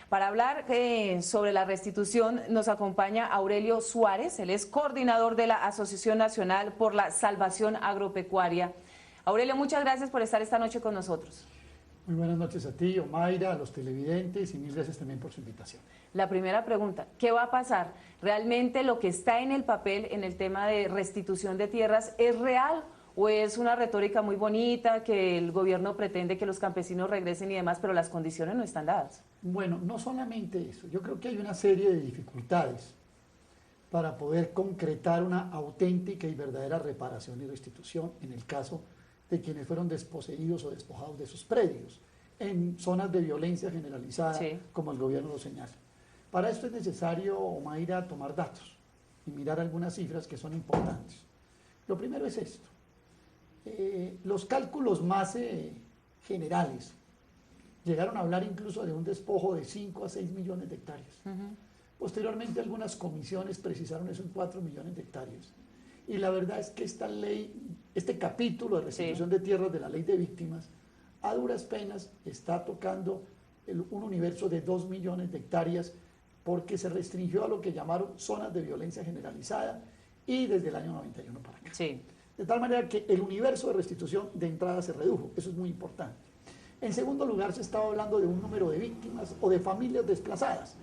Para hablar sobre la restitución nos acompaña Aurelio Suárez, él es coordinador de la Asociación Nacional por la Salvación Agropecuaria. Aurelio, muchas gracias por estar esta noche con nosotros. Muy buenas noches a ti, Omaira, a los televidentes y mil gracias también por su invitación. La primera pregunta, ¿qué va a pasar? ¿Realmente lo que está en el papel en el tema de restitución de tierras es real o es una retórica muy bonita que el gobierno pretende que los campesinos regresen y demás, pero las condiciones no están dadas? Bueno, no solamente eso, yo creo que hay una serie de dificultades para poder concretar una auténtica y verdadera reparación y restitución en el caso de quienes fueron desposeídos o despojados de sus predios en zonas de violencia generalizada, sí, como el gobierno lo señala. Para esto es necesario, Omaira, tomar datos y mirar algunas cifras que son importantes. Lo primero es esto. Los cálculos más generales llegaron a hablar incluso de un despojo de 5 a 6 millones de hectáreas. Posteriormente algunas comisiones precisaron eso en 4 millones de hectáreas. Y la verdad es que esta ley, este capítulo de restitución, sí, de tierras de la ley de víctimas, a duras penas está tocando un universo de 2 millones de hectáreas porque se restringió a lo que llamaron zonas de violencia generalizada y desde el año 91 para acá. Sí. De tal manera que el universo de restitución de entrada se redujo, eso es muy importante. En segundo lugar, se estaba hablando de un número de víctimas o de familias desplazadas.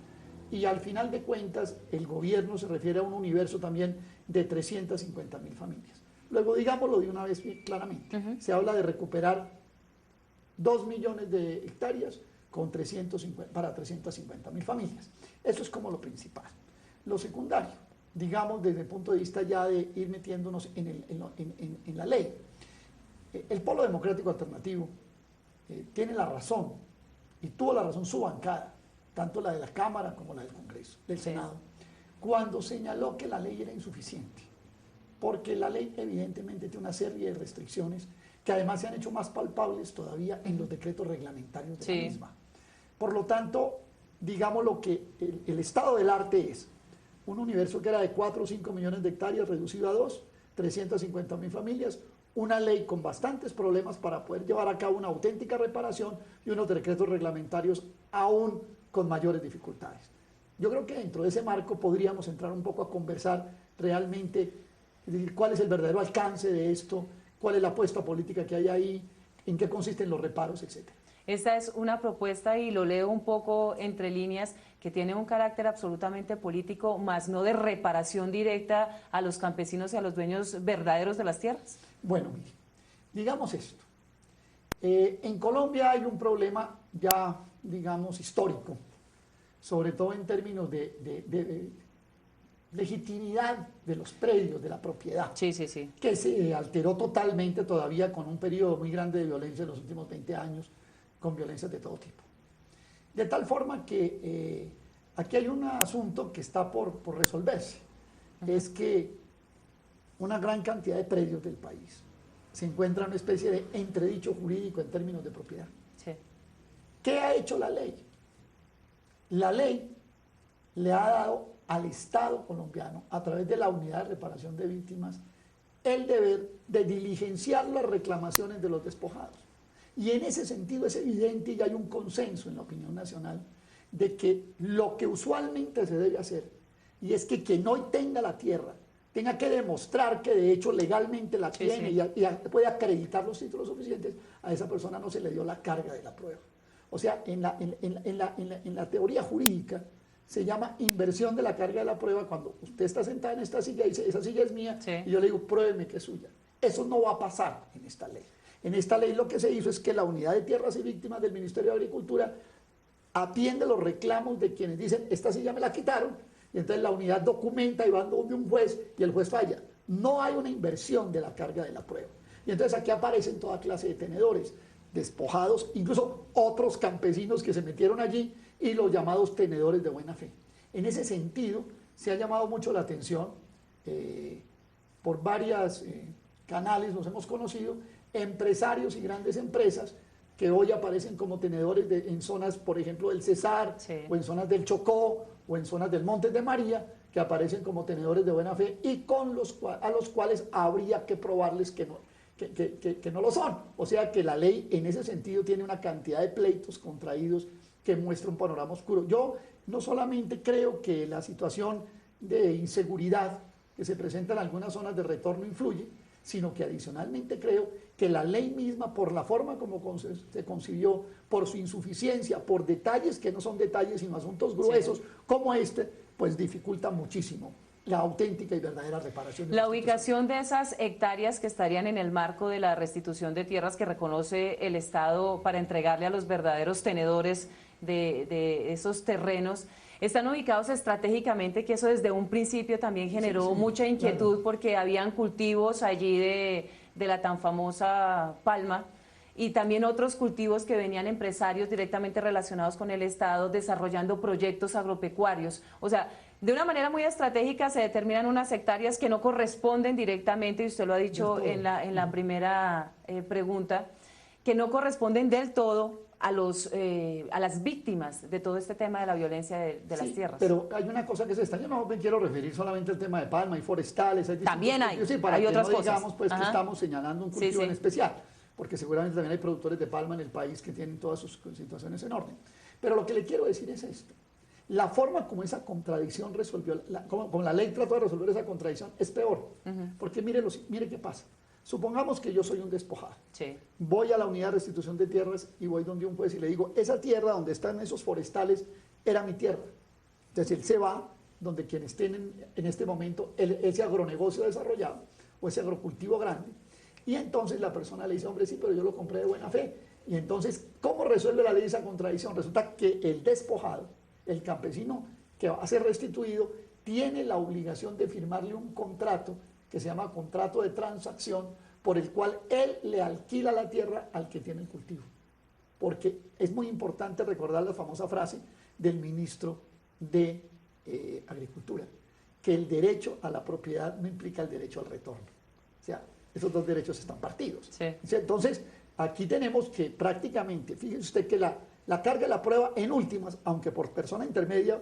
Y al final de cuentas, el gobierno se refiere a un universo también de 350.000 familias. Luego, digámoslo de una vez claramente, se habla de recuperar 2 millones de hectáreas con para 350.000 familias. Eso es como lo principal. Lo secundario, digamos desde el punto de vista ya de ir metiéndonos en la ley. El Polo Democrático Alternativo tiene la razón, y tuvo la razón su bancada, tanto la de la Cámara como la del Congreso, del Senado, cuando señaló que la ley era insuficiente, porque la ley evidentemente tiene una serie de restricciones que además se han hecho más palpables todavía en los decretos reglamentarios de la misma. Por lo tanto, digamos lo que el estado del arte es un universo que era de 4 o 5 millones de hectáreas reducido a 2, 350.000 familias, una ley con bastantes problemas para poder llevar a cabo una auténtica reparación y unos decretos reglamentarios aún con mayores dificultades. Yo creo que dentro de ese marco podríamos entrar un poco a conversar realmente cuál es el verdadero alcance de esto, cuál es la apuesta política que hay ahí, en qué consisten los reparos, etc. Esta es una propuesta, y lo leo un poco entre líneas, que tiene un carácter absolutamente político, más no de reparación directa a los campesinos y a los dueños verdaderos de las tierras. Bueno, mire, digamos esto. En Colombia hay un problema ya, digamos, histórico, sobre todo en términos de legitimidad de los predios, de la propiedad, que se alteró totalmente todavía con un periodo muy grande de violencia en los últimos 20 años, con violencias de todo tipo. De tal forma que aquí hay un asunto que está por resolverse, es que una gran cantidad de predios del país se encuentra en una especie de entredicho jurídico en términos de propiedad. ¿Qué ha hecho la ley? La ley le ha dado al Estado colombiano, a través de la Unidad de Reparación de Víctimas, el deber de diligenciar las reclamaciones de los despojados. Y en ese sentido es evidente, y hay un consenso en la opinión nacional, de que lo que usualmente se debe hacer, y es que quien hoy tenga la tierra, tenga que demostrar que de hecho legalmente la tiene y puede acreditar los títulos suficientes, a esa persona no se le dio la carga de la prueba. O sea, en la teoría jurídica se llama inversión de la carga de la prueba cuando usted está sentada en esta silla y dice, esa silla es mía, y yo le digo, pruébeme que es suya. Eso no va a pasar en esta ley. En esta ley lo que se hizo es que la Unidad de Tierras y Víctimas del Ministerio de Agricultura atiende los reclamos de quienes dicen, esta silla me la quitaron, y entonces la unidad documenta y va donde un juez y el juez falla. No hay una inversión de la carga de la prueba. Y entonces aquí aparecen toda clase de tenedores, despojados, incluso otros campesinos que se metieron allí y los llamados tenedores de buena fe. En ese sentido, se ha llamado mucho la atención, por varios canales nos hemos conocido, empresarios y grandes empresas que hoy aparecen como tenedores en zonas, por ejemplo, del Cesar, o en zonas del Chocó, o en zonas del Montes de María, que aparecen como tenedores de buena fe y a los cuales habría que probarles que no lo son. O sea que la ley en ese sentido tiene una cantidad de pleitos contraídos que muestra un panorama oscuro. Yo no solamente creo que la situación de inseguridad que se presenta en algunas zonas de retorno influye, sino que adicionalmente creo que la ley misma, por la forma como se concibió, por su insuficiencia, por detalles que no son detalles, sino asuntos gruesos, sí, como este, pues dificulta muchísimo la auténtica y verdadera reparación. La ubicación de esas hectáreas que estarían en el marco de la restitución de tierras que reconoce el Estado para entregarle a los verdaderos tenedores de esos terrenos, están ubicados estratégicamente, que eso desde un principio también generó mucha inquietud, claro, porque habían cultivos allí de la tan famosa palma, y también otros cultivos que venían empresarios directamente relacionados con el Estado desarrollando proyectos agropecuarios. O sea, de una manera muy estratégica se determinan unas hectáreas que no corresponden directamente, y usted lo ha dicho en la primera pregunta, que no corresponden del todo a las víctimas de todo este tema de la violencia de las tierras. Pero hay una cosa que es esta, yo no me quiero referir solamente al tema de palma y forestales. También hay, para hay que otras no cosas. digamos pues que estamos señalando un cultivo en especial, porque seguramente también hay productores de palma en el país que tienen todas sus situaciones en orden. Pero lo que le quiero decir es esto: la forma como esa contradicción resolvió, como la ley trató de resolver esa contradicción, es peor. Porque mire qué pasa. Supongamos que yo soy un despojado. Sí. Voy a la unidad de restitución de tierras y voy donde un juez y le digo, esa tierra donde están esos forestales era mi tierra. Entonces él se va donde quienes tienen en este momento ese agronegocio desarrollado o ese agrocultivo grande, y entonces la persona le dice, hombre, sí, pero yo lo compré de buena fe. Y entonces, ¿cómo resuelve la ley esa contradicción? Resulta que el despojado, el campesino que va a ser restituido, tiene la obligación de firmarle un contrato que se llama contrato de transacción, por el cual él le alquila la tierra al que tiene el cultivo. Porque es muy importante recordar la famosa frase del ministro de Agricultura, que el derecho a la propiedad no implica el derecho al retorno. O sea, esos dos derechos están partidos. Sí. Entonces, aquí tenemos que prácticamente, fíjese usted que la carga de la prueba en últimas, aunque por persona intermedia,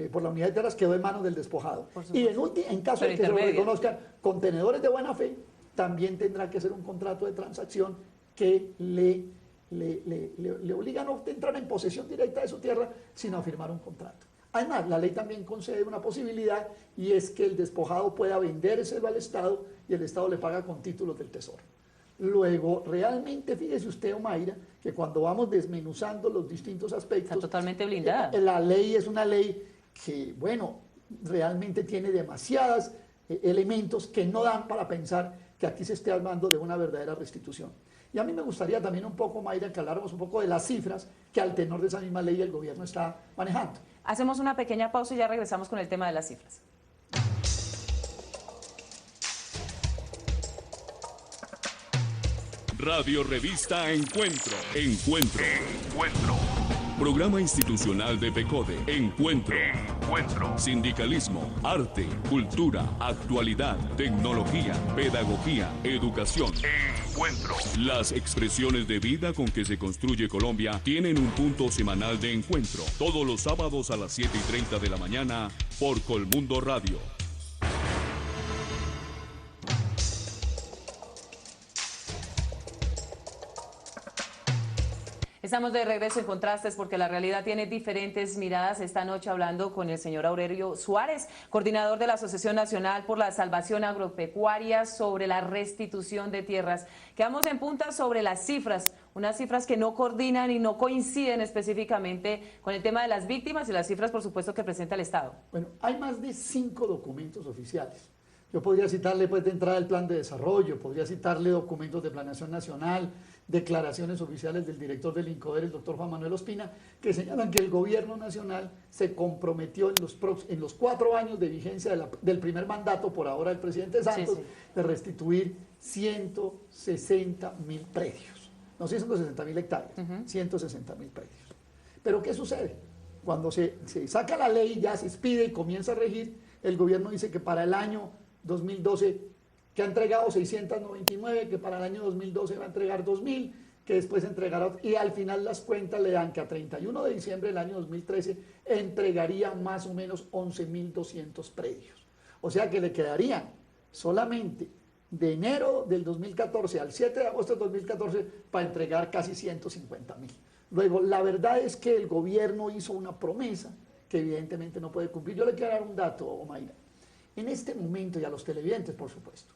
por la unidad de tierras quedó en manos del despojado. Y en caso de que se lo reconozcan contenedores de buena fe, también tendrá que ser un contrato de transacción que le obliga a no entrar en posesión directa de su tierra, sino a firmar un contrato. Además, la ley también concede una posibilidad, y es que el despojado pueda vendérselo al Estado y el Estado le paga con títulos del Tesoro. Luego, realmente, fíjese usted, Omaira, que cuando vamos desmenuzando los distintos aspectos... Está totalmente blindada. La ley es una ley que, bueno, realmente tiene demasiados elementos que no dan para pensar que aquí se esté hablando de una verdadera restitución. Y a mí me gustaría también un poco, Mayra, que habláramos un poco de las cifras que al tenor de esa misma ley el gobierno está manejando. Hacemos una pequeña pausa y ya regresamos con el tema de las cifras. Radio Revista Encuentro. Programa institucional de PECODE. Encuentro. Sindicalismo, arte, cultura, actualidad, tecnología, pedagogía, educación. Encuentro. Las expresiones de vida con que se construye Colombia tienen un punto semanal de encuentro. Todos los sábados a las 7:30 de la mañana por Colmundo Radio. Estamos de regreso en Contrastes, porque la realidad tiene diferentes miradas. Esta noche hablando con el señor Aurelio Suárez, coordinador de la Asociación Nacional por la Salvación Agropecuaria, sobre la restitución de tierras. Quedamos en punta sobre las cifras, unas cifras que no coordinan y no coinciden específicamente con el tema de las víctimas y las cifras, por supuesto, que presenta el Estado. Bueno, hay más de 5 documentos oficiales. Yo podría citarle pues de entrada el plan de desarrollo, podría citarle documentos de planeación nacional, declaraciones oficiales del director del INCODER, el doctor Juan Manuel Ospina, que señalan que el gobierno nacional se comprometió en los 4 años de vigencia del primer mandato, por ahora del presidente Santos, de restituir 160.000 predios. No 160.000 hectáreas, 160.000 predios. Pero ¿qué sucede? Cuando se saca la ley, ya se expide y comienza a regir, el gobierno dice que para el año 2012, que ha entregado 699, que para el año 2012 va a entregar 2.000, que después entregará, y al final las cuentas le dan que a 31 de diciembre del año 2013 entregaría más o menos 11.200 predios. O sea que le quedarían solamente de enero del 2014 al 7 de agosto del 2014 para entregar casi 150.000. Luego, la verdad es que el gobierno hizo una promesa que evidentemente no puede cumplir. Yo le quiero dar un dato, Omaira. En este momento, y a los televidentes, por supuesto,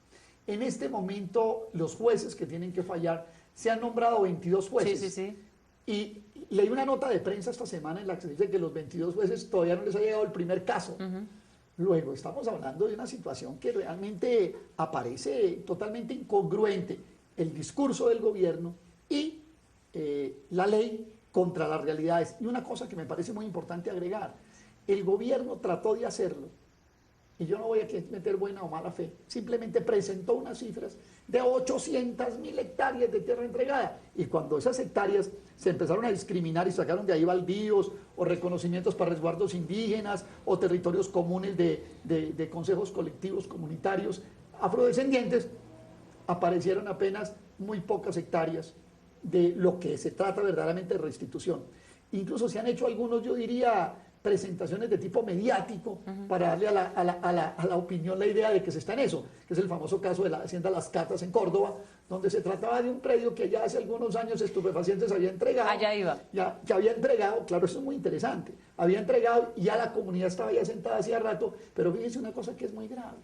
en este momento los jueces que tienen que fallar, se han nombrado 22 jueces. Sí, sí, sí. Y leí una nota de prensa esta semana en la que se dice que los 22 jueces todavía no les ha llegado el primer caso. Luego, estamos hablando de una situación que realmente aparece totalmente incongruente, el discurso del gobierno y la ley contra las realidades. Y una cosa que me parece muy importante agregar, el gobierno trató de hacerlo, y yo no voy a meter buena o mala fe, simplemente presentó unas cifras de 800.000 hectáreas de tierra entregada, y cuando esas hectáreas se empezaron a discriminar y sacaron de ahí baldíos o reconocimientos para resguardos indígenas o territorios comunes de consejos colectivos comunitarios afrodescendientes, aparecieron apenas muy pocas hectáreas de lo que se trata verdaderamente de restitución. Incluso se han hecho algunos, yo diría, presentaciones de tipo mediático para darle a la opinión la idea de que se está en eso, que es el famoso caso de la hacienda Las Catas en Córdoba, donde se trataba de un predio que ya hace algunos años Estupefacientes había entregado. Allá iba. Ya, que había entregado, claro, eso es muy interesante, había entregado y ya la comunidad estaba ya sentada hacía rato, pero fíjense una cosa que es muy grave.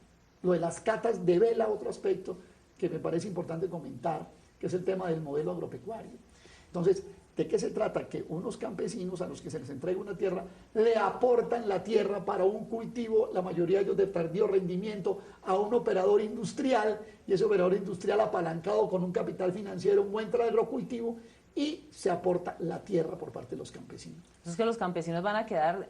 Lo de las catas devela otro aspecto que me parece importante comentar, que es el tema del modelo agropecuario. Entonces, ¿de qué se trata? Que unos campesinos a los que se les entrega una tierra le aportan la tierra para un cultivo, la mayoría de ellos de tardío rendimiento, a un operador industrial, y ese operador industrial apalancado con un capital financiero muestra el agrocultivo y se aporta la tierra por parte de los campesinos. Es que los campesinos van a quedar,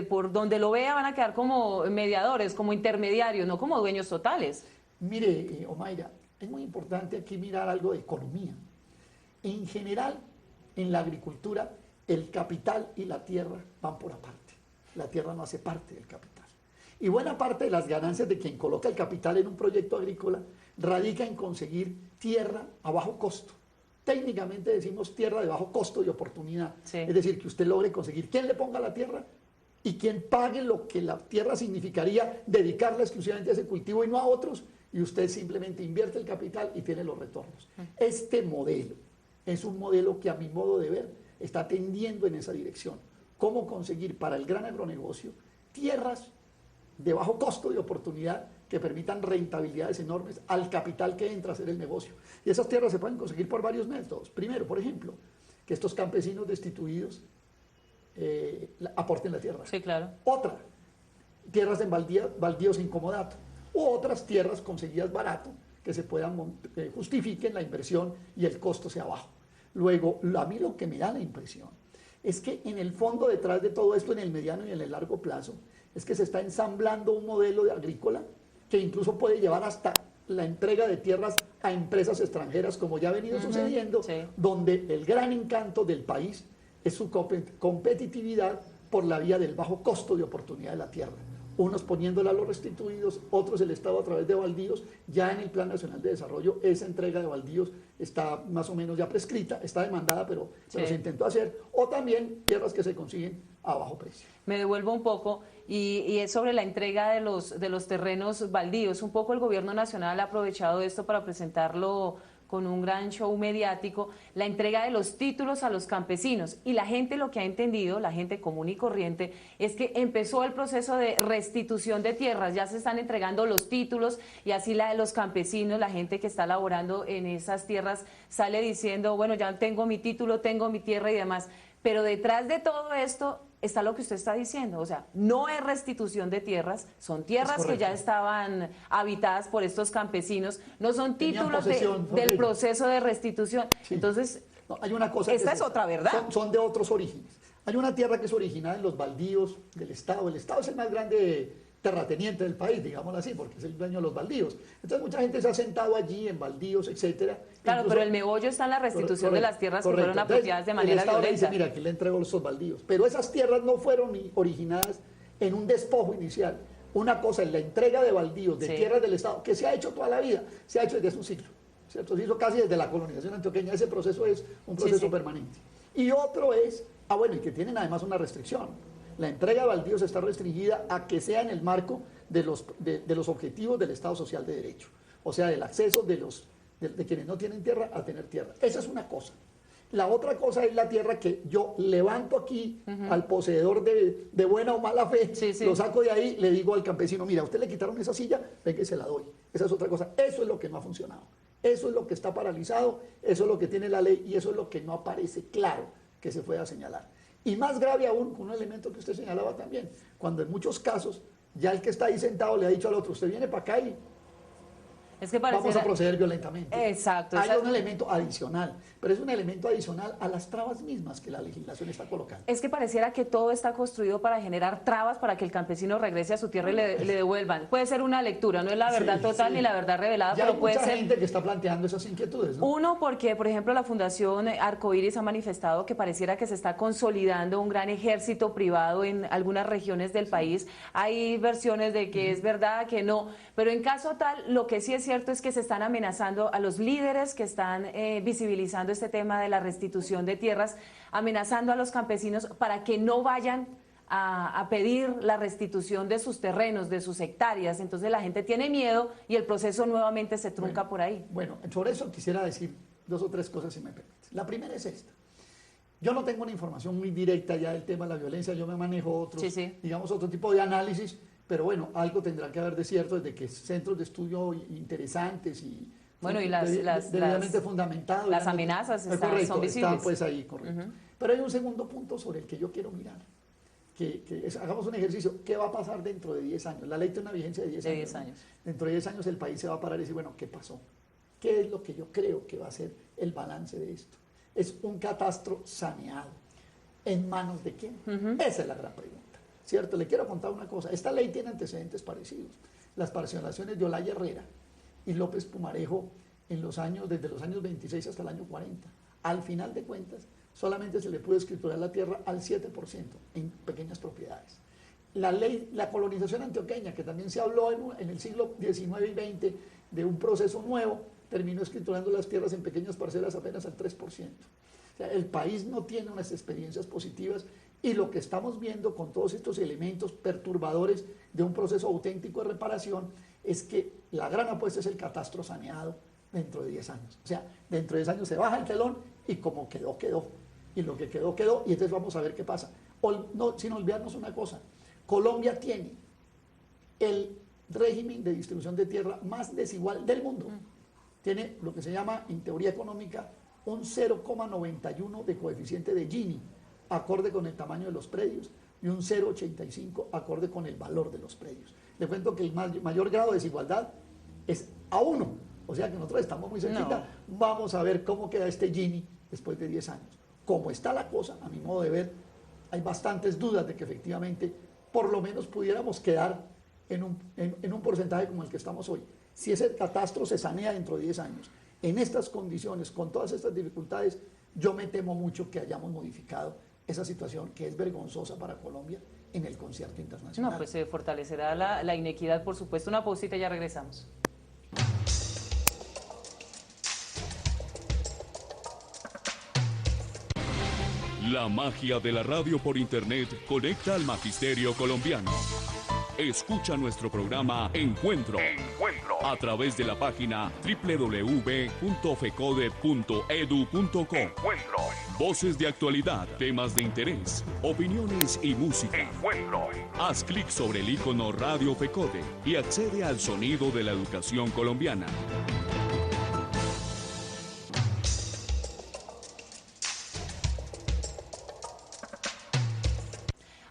por donde lo vea, van a quedar como mediadores, como intermediarios, no como dueños totales. Mire, Omaira, es muy importante aquí mirar algo de economía. En general, en la agricultura, el capital y la tierra van por aparte. La tierra no hace parte del capital. Y buena parte de las ganancias de quien coloca el capital en un proyecto agrícola radica en conseguir tierra a bajo costo. Técnicamente decimos tierra de bajo costo y oportunidad. Sí. Es decir, que usted logre conseguir quien le ponga la tierra y quien pague lo que la tierra significaría dedicarla exclusivamente a ese cultivo y no a otros, y usted simplemente invierte el capital y tiene los retornos. Este modelo es un modelo que, a mi modo de ver, está tendiendo en esa dirección. ¿Cómo conseguir para el gran agronegocio tierras de bajo costo y oportunidad que permitan rentabilidades enormes al capital que entra a hacer el negocio? Y esas tierras se pueden conseguir por varios métodos. Primero, por ejemplo, que estos campesinos destituidos aporten la tierra. Sí, claro. Otra, tierras en baldíos en comodato. U otras tierras conseguidas barato que se puedan justifiquen la inversión y el costo sea bajo. Luego, a mí lo que me da la impresión es que en el fondo detrás de todo esto, en el mediano y en el largo plazo, es que se está ensamblando un modelo de agrícola que incluso puede llevar hasta la entrega de tierras a empresas extranjeras, como ya ha venido sucediendo, sí. Donde el gran encanto del país es su competitividad por la vía del bajo costo de oportunidad de la tierra. Unos poniéndola a los restituidos, otros el Estado a través de baldíos. Ya en el Plan Nacional de Desarrollo esa entrega de baldíos está más o menos ya prescrita, está demandada, pero sí, se intentó hacer. O también tierras que se consiguen a bajo precio. Me devuelvo un poco y es sobre la entrega de los terrenos baldíos. Un poco el gobierno nacional ha aprovechado esto para presentarlo con un gran show mediático, la entrega de los títulos a los campesinos. Y la gente lo que ha entendido, la gente común y corriente, es que empezó el proceso de restitución de tierras, ya se están entregando los títulos y así la de los campesinos, la gente que está laborando en esas tierras sale diciendo, bueno, ya tengo mi título, tengo mi tierra y demás. Pero detrás de todo esto está lo que usted está diciendo, o sea, no es restitución de tierras, son tierras que ya estaban habitadas por estos campesinos, no son títulos del proceso de restitución. Sí. Entonces, no, hay una cosa esta es otra verdad. Son de otros orígenes. Hay una tierra que es originada en los baldíos del Estado. El Estado es el más grande terrateniente del país, digámoslo así, porque es el dueño de los baldíos. Entonces mucha gente se ha sentado allí en baldíos, etcétera. Claro, pero el meollo está en la restitución de las tierras que fueron apropiadas de manera violenta. El Estado dice, mira, aquí le entrego esos baldíos. Pero esas tierras no fueron originadas en un despojo inicial. Una cosa es la entrega de baldíos, de tierras del Estado, que se ha hecho toda la vida, se ha hecho desde hace un siglo, ¿cierto? Se hizo casi desde la colonización antioqueña. Ese proceso es un proceso permanente. Y otro es, y que tienen además una restricción. La entrega de baldíos está restringida a que sea en el marco de los objetivos del Estado Social de Derecho, o sea, del acceso de quienes no tienen tierra a tener tierra. Esa es una cosa. La otra cosa es la tierra que yo levanto aquí al poseedor de buena o mala fe, lo saco de ahí, le digo al campesino, mira, a usted le quitaron esa silla, ven que se la doy. Esa es otra cosa. Eso es lo que no ha funcionado. Eso es lo que está paralizado, eso es lo que tiene la ley y eso es lo que no aparece claro que se pueda señalar. Y más grave aún, un elemento que usted señalaba también, cuando en muchos casos ya el que está ahí sentado le ha dicho al otro, usted viene para acá y es que vamos a proceder violentamente. Exacto. Hay un elemento adicional, pero es un elemento adicional a las trabas mismas que la legislación está colocando. Es que pareciera que todo está construido para generar trabas para que el campesino regrese a su tierra y le devuelvan. Puede ser una lectura, no es la verdad total ni la verdad revelada, ya pero hay puede mucha ser... gente que está planteando esas inquietudes, ¿no? Uno, porque, por ejemplo, la Fundación Arcoíris ha manifestado que pareciera que se está consolidando un gran ejército privado en algunas regiones del país. Hay versiones de que es verdad, que no, pero en caso tal, lo que sí es cierto es que se están amenazando a los líderes que están visibilizando este tema de la restitución de tierras, amenazando a los campesinos para que no vayan a pedir la restitución de sus terrenos, de sus hectáreas. Entonces la gente tiene miedo y el proceso nuevamente se trunca por ahí. Bueno, sobre eso quisiera decir 2 o 3 cosas, si me permites. La primera es esta. Yo no tengo una información muy directa ya del tema de la violencia, yo me manejo otros, digamos, otro tipo de análisis, pero bueno, algo tendrá que haber de cierto desde que centros de estudio interesantes y bueno, y debidamente fundamentados. Las amenazas son visibles. Están pues ahí, correcto. Pero hay un segundo punto sobre el que yo quiero mirar, hagamos un ejercicio, ¿qué va a pasar dentro de 10 años? La ley tiene una vigencia de 10 años. 10 años. Dentro de 10 años el país se va a parar y decir, bueno, ¿qué pasó? ¿Qué es lo que yo creo que va a ser el balance de esto? ¿Es un catastro saneado? ¿En manos de quién? Esa es la gran pregunta. ¿Cierto? Le quiero contar una cosa. Esta ley tiene antecedentes parecidos. Las parcelaciones de Olaya Herrera y López Pumarejo desde los años 26 hasta el año 40. Al final de cuentas, solamente se le pudo escriturar la tierra al 7% en pequeñas propiedades. La colonización antioqueña, que también se habló en el siglo XIX y XX de un proceso nuevo, terminó escriturando las tierras en pequeñas parcelas apenas al 3%. O sea, el país no tiene unas experiencias positivas y lo que estamos viendo con todos estos elementos perturbadores de un proceso auténtico de reparación es que la gran apuesta es el catastro saneado dentro de 10 años. O sea, dentro de 10 años se baja el telón y como quedó, quedó. Y lo que quedó, quedó. Y entonces vamos a ver qué pasa. Sin olvidarnos una cosa, Colombia tiene el régimen de distribución de tierra más desigual del mundo. Tiene lo que se llama, en teoría económica, un 0,91 de coeficiente de Gini, acorde con el tamaño de los predios, y un 0,85 acorde con el valor de los predios. Le cuento que el mayor grado de desigualdad es a 1, o sea que nosotros estamos muy cerquita. No. Vamos a ver cómo queda este Gini después de 10 años. Como está la cosa, a mi modo de ver, hay bastantes dudas de que efectivamente por lo menos pudiéramos quedar en un porcentaje como el que estamos hoy. Si ese catastro se sanea dentro de 10 años, en estas condiciones, con todas estas dificultades, yo me temo mucho que hayamos modificado esa situación que es vergonzosa para Colombia en el concierto internacional. No, pues se fortalecerá la inequidad, por supuesto. Una pausita y ya regresamos. La magia de la radio por internet conecta al magisterio colombiano. Escucha nuestro programa Encuentro a través de la página www.fecode.edu.co. Voces de actualidad, temas de interés, opiniones y música. Haz clic sobre el icono Radio Fecode y accede al sonido de la educación colombiana.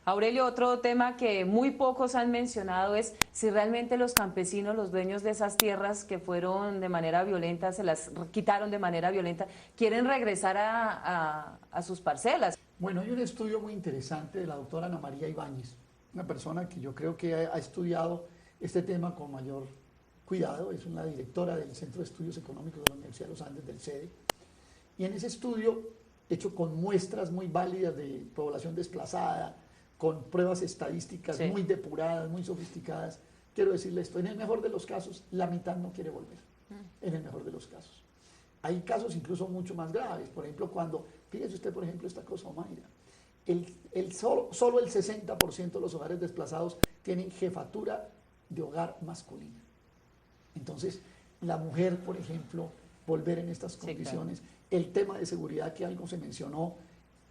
Aurelio, otro tema que muy pocos han mencionado es si realmente los campesinos, los dueños de esas tierras que fueron de manera violenta, se las quitaron de manera violenta, quieren regresar a sus parcelas. Bueno, hay un estudio muy interesante de la doctora Ana María Ibáñez, una persona que yo creo que ha estudiado este tema con mayor cuidado, es una directora del Centro de Estudios Económicos de la Universidad de los Andes, del CEDE, y en ese estudio, hecho con muestras muy válidas de población desplazada, con pruebas estadísticas muy depuradas, muy sofisticadas, quiero decirle esto, en el mejor de los casos, la mitad no quiere volver, en el mejor de los casos. Hay casos incluso mucho más graves, por ejemplo, fíjese usted, por ejemplo, esta cosa, Omaira, solo el 60% de los hogares desplazados tienen jefatura de hogar masculina. Entonces, la mujer, por ejemplo, volver en estas condiciones, el tema de seguridad, que algo se mencionó,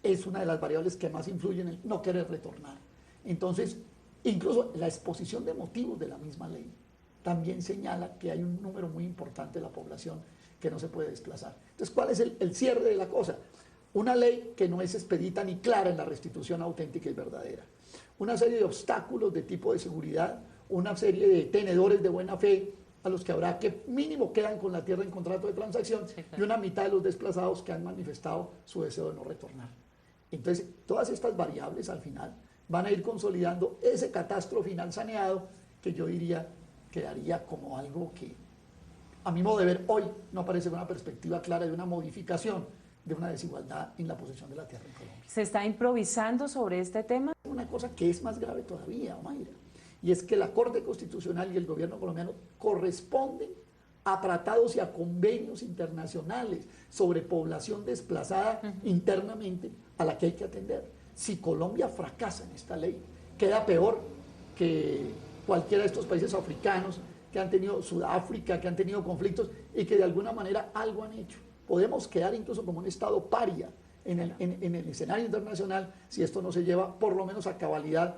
es una de las variables que más influyen en el no querer retornar. Entonces, incluso la exposición de motivos de la misma ley también señala que hay un número muy importante de la población que no se puede desplazar. Entonces, ¿cuál es el cierre de la cosa? Una ley que no es expedita ni clara en la restitución auténtica y verdadera. Una serie de obstáculos de tipo de seguridad, una serie de tenedores de buena fe a los que habrá que mínimo quedan con la tierra en contrato de transacción, sí, claro, y una mitad de los desplazados que han manifestado su deseo de no retornar. Entonces, todas estas variables al final van a ir consolidando ese catastro final saneado que yo diría quedaría como algo que, a mi modo de ver, hoy no aparece una perspectiva clara de una modificación de una desigualdad en la posesión de la tierra en Colombia. ¿Se está improvisando sobre este tema? Una cosa que es más grave todavía, Mayra, y es que la Corte Constitucional y el gobierno colombiano corresponden a tratados y a convenios internacionales sobre población desplazada internamente a la que hay que atender. Si Colombia fracasa en esta ley, queda peor que cualquiera de estos países africanos que han tenido, Sudáfrica, que han tenido conflictos y que de alguna manera algo han hecho. Podemos quedar incluso como un estado paria en el escenario internacional si esto no se lleva por lo menos a cabalidad.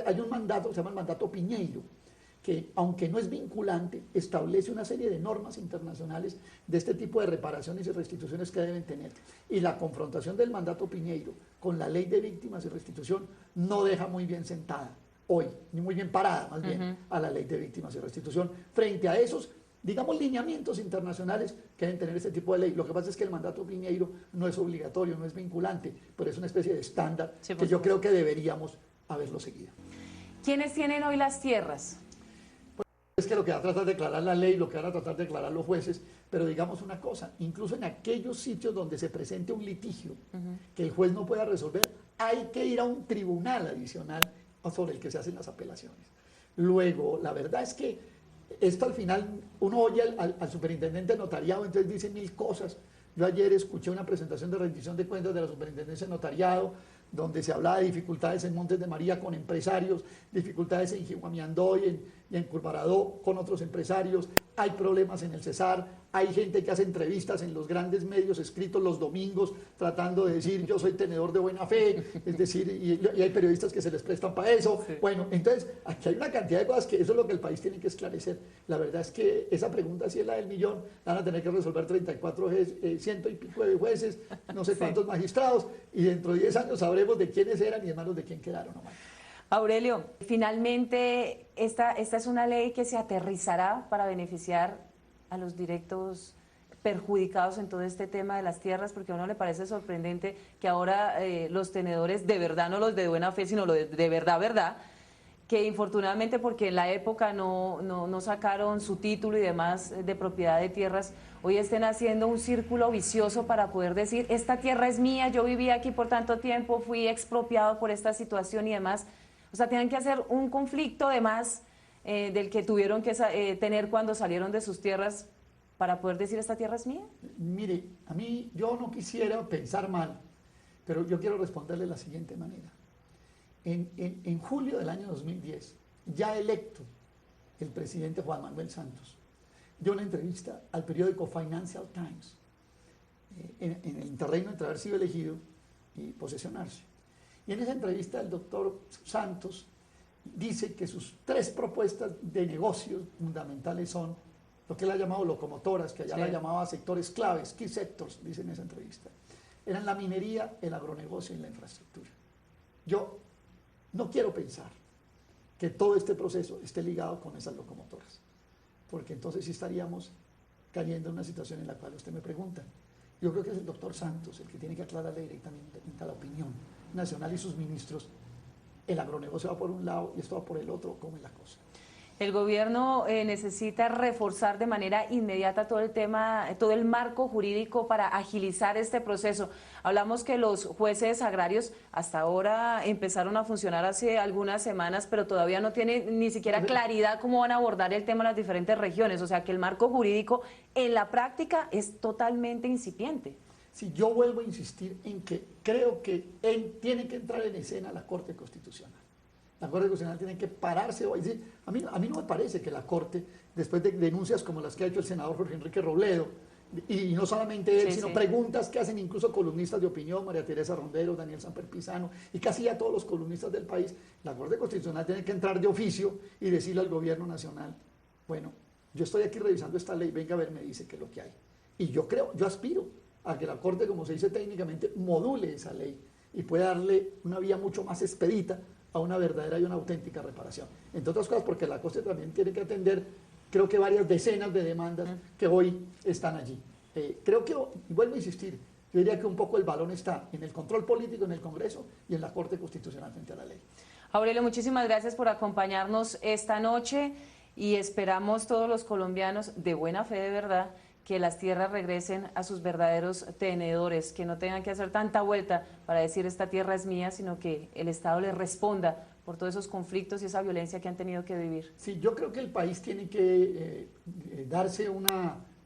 Hay un mandato, se llama el mandato Piñeiro, que aunque no es vinculante, establece una serie de normas internacionales de este tipo de reparaciones y restituciones que deben tener. Y la confrontación del mandato Piñeiro con la ley de víctimas y restitución no deja muy bien sentada hoy, ni muy bien parada más bien, a la ley de víctimas y restitución frente a esos, digamos, lineamientos internacionales que deben tener este tipo de ley. Lo que pasa es que el mandato Piñeiro no es obligatorio, no es vinculante, pero es una especie de estándar que yo creo que deberíamos haberlo seguido. ¿Quiénes tienen hoy las tierras? Pues es que lo que va a tratar de declarar la ley, lo que van a tratar de declarar los jueces, pero digamos una cosa, incluso en aquellos sitios donde se presente un litigio que el juez no pueda resolver, hay que ir a un tribunal adicional sobre el que se hacen las apelaciones. Luego, la verdad es que esto al final, uno oye al superintendente de notariado, entonces dice mil cosas. Yo ayer escuché una presentación de rendición de cuentas de la superintendencia de notariado, donde se hablaba de dificultades en Montes de María con empresarios, dificultades en Jiguamiandó y en Curvaradó con otros empresarios, hay problemas en el Cesar, hay gente que hace entrevistas en los grandes medios escritos los domingos tratando de decir yo soy tenedor de buena fe, es decir, y hay periodistas que se les prestan para eso. Sí. Bueno, entonces aquí hay una cantidad de cosas que eso es lo que el país tiene que esclarecer. La verdad es que esa pregunta, si es la del millón, la van a tener que resolver 34 ciento y pico de jueces, no sé cuántos magistrados, y dentro de 10 años sabremos de quiénes eran y en manos de quién quedaron. ¿No? Aurelio, finalmente esta es una ley que se aterrizará para beneficiar a los directos perjudicados en todo este tema de las tierras, porque a uno le parece sorprendente que ahora los tenedores, de verdad, no los de buena fe, sino los de verdad, que infortunadamente porque en la época no sacaron su título y demás de propiedad de tierras, hoy estén haciendo un círculo vicioso para poder decir, esta tierra es mía, yo viví aquí por tanto tiempo, fui expropiado por esta situación y demás. O sea, tienen que hacer un conflicto de más del que tuvieron que tener cuando salieron de sus tierras para poder decir esta tierra es mía. Mire, a mí yo no quisiera pensar mal, pero yo quiero responderle de la siguiente manera. En julio del año 2010, ya electo el presidente Juan Manuel Santos, dio una entrevista al periódico Financial Times en el terreno entre haber sido elegido y posesionarse. Y en esa entrevista el doctor Santos dice que sus 3 propuestas de negocios fundamentales son lo que él ha llamado locomotoras, que allá la llamaba sectores claves, key sectors, dice en esa entrevista. Eran la minería, el agronegocio y la infraestructura. Yo no quiero pensar que todo este proceso esté ligado con esas locomotoras, porque entonces sí estaríamos cayendo en una situación en la cual usted me pregunta. Yo creo que es el doctor Santos el que tiene que aclararle directamente a la opinión nacional y sus ministros. El agronegocio va por un lado y esto va por el otro, ¿cómo es la cosa? El gobierno necesita reforzar de manera inmediata todo el tema, todo el marco jurídico para agilizar este proceso. Hablamos que los jueces agrarios hasta ahora empezaron a funcionar hace algunas semanas, pero todavía no tienen ni siquiera claridad cómo van a abordar el tema en las diferentes regiones. O sea que el marco jurídico en la práctica es totalmente incipiente. Sí, yo vuelvo a insistir en que creo que tiene que entrar en escena la Corte Constitucional. La Corte Constitucional tiene que pararse. A mí no me parece que la Corte, después de denuncias como las que ha hecho el senador Jorge Enrique Robledo Y no solamente él, Sí, sino sí. preguntas que hacen incluso columnistas de opinión, María Teresa Rondero, Daniel Samper Pizano, y casi ya todos los columnistas del país. La Corte Constitucional tiene que entrar de oficio y decirle al gobierno nacional, bueno, yo estoy aquí revisando esta ley, venga a ver, me dice qué es lo que hay. Y yo aspiro a que la Corte, como se dice técnicamente, module esa ley y pueda darle una vía mucho más expedita a una verdadera y una auténtica reparación. Entre otras cosas, porque la Corte también tiene que atender, creo que varias decenas de demandas que hoy están allí. Creo que, y vuelvo a insistir, yo diría que un poco el balón está en el control político, en el Congreso y en la Corte Constitucional frente a la ley. Aurelio, muchísimas gracias por acompañarnos esta noche y esperamos todos los colombianos de buena fe, de verdad, que las tierras regresen a sus verdaderos tenedores, que no tengan que hacer tanta vuelta para decir esta tierra es mía, sino que el Estado les responda por todos esos conflictos y esa violencia que han tenido que vivir. Sí, yo creo que el país tiene que darse un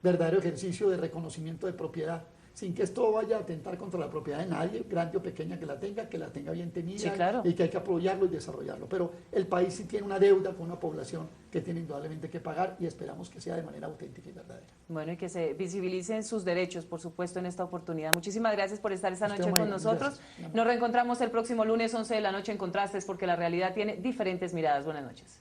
verdadero ejercicio de reconocimiento de propiedad, sin que esto vaya a atentar contra la propiedad de nadie, grande o pequeña que la tenga bien tenida, Sí, claro. y que hay que apoyarlo y desarrollarlo. Pero el país sí tiene una deuda con una población que tiene indudablemente que pagar y esperamos que sea de manera auténtica y verdadera. Bueno, y que se visibilicen sus derechos, por supuesto, en esta oportunidad. Muchísimas gracias por estar esta noche con nosotros. Gracias. Nos reencontramos el próximo lunes 11 de la noche en Contrastes, porque la realidad tiene diferentes miradas. Buenas noches.